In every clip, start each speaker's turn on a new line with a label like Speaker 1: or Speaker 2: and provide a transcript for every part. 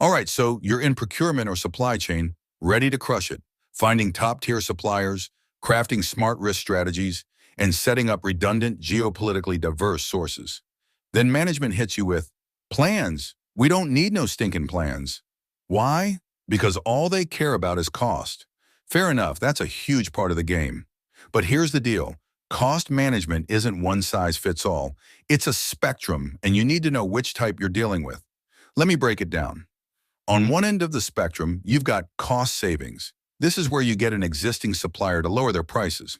Speaker 1: All right, so you're in procurement or supply chain, ready to crush it, finding top-tier suppliers, crafting smart risk strategies, and setting up redundant, geopolitically diverse sources. Then management hits you with, plans. We don't need no stinking plans. Why? Because all they care about is cost. Fair enough, that's a huge part of the game. But here's the deal. Cost management isn't one size fits all. It's a spectrum, and you need to know which type you're dealing with. Let me break it down. On one end of the spectrum, you've got cost savings. This is where you get an existing supplier to lower their prices.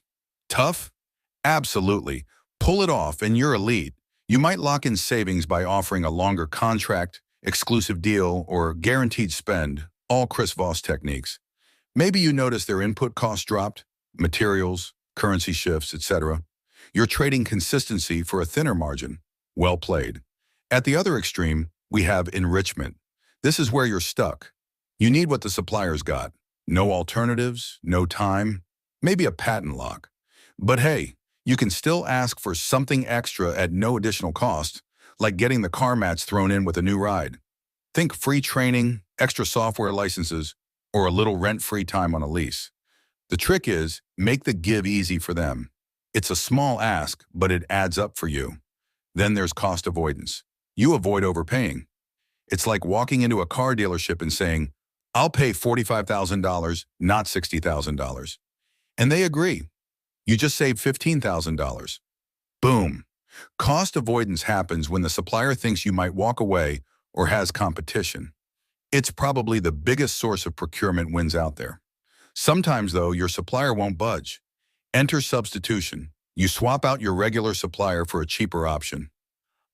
Speaker 1: Tough? Absolutely. Pull it off and you're elite. You might lock in savings by offering a longer contract, exclusive deal, or guaranteed spend, all Chris Voss techniques. Maybe you notice their input costs dropped, materials, currency shifts, etc. You're trading consistency for a thinner margin. Well played. At the other extreme, we have enrichment. This is where you're stuck. You need what the supplier's got. No alternatives, no time, maybe a patent lock. But hey, you can still ask for something extra at no additional cost, like getting the car mats thrown in with a new ride. Think free training, extra software licenses, or a little rent-free time on a lease. The trick is, make the give easy for them. It's a small ask, but it adds up for you. Then there's cost avoidance. You avoid overpaying. It's like walking into a car dealership and saying, I'll pay $45,000, not $60,000. And they agree. You just saved $15,000. Boom. Cost avoidance happens when the supplier thinks you might walk away or has competition. It's probably the biggest source of procurement wins out there. Sometimes, though, your supplier won't budge. Enter substitution. You swap out your regular supplier for a cheaper option.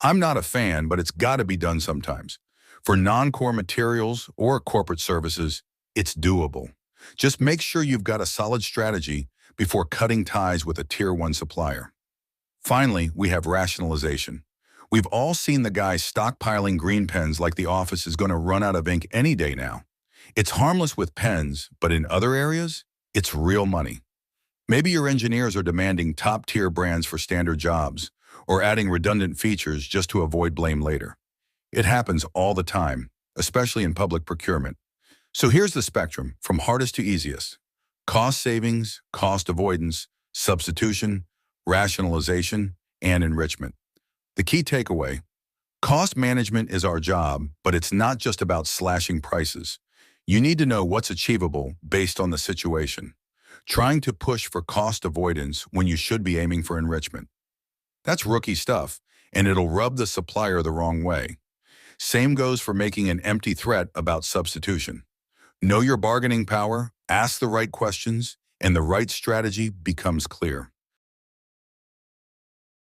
Speaker 1: I'm not a fan, but it's got to be done sometimes. For non-core materials or corporate services, it's doable. Just make sure you've got a solid strategy before cutting ties with a Tier 1 supplier. Finally, we have rationalization. We've all seen the guy stockpiling green pens like the office is going to run out of ink any day now. It's harmless with pens, but in other areas, it's real money. Maybe your engineers are demanding top-tier brands for standard jobs, or adding redundant features just to avoid blame later. It happens all the time, especially in public procurement. So here's the spectrum, from hardest to easiest. Cost savings, cost avoidance, substitution, rationalization, and enrichment. The key takeaway: cost management is our job, but it's not just about slashing prices. You need to know what's achievable based on the situation. Trying to push for cost avoidance when you should be aiming for enrichment. That's rookie stuff, and it'll rub the supplier the wrong way. Same goes for making an empty threat about substitution. Know your bargaining power, ask the right questions, and the right strategy becomes clear.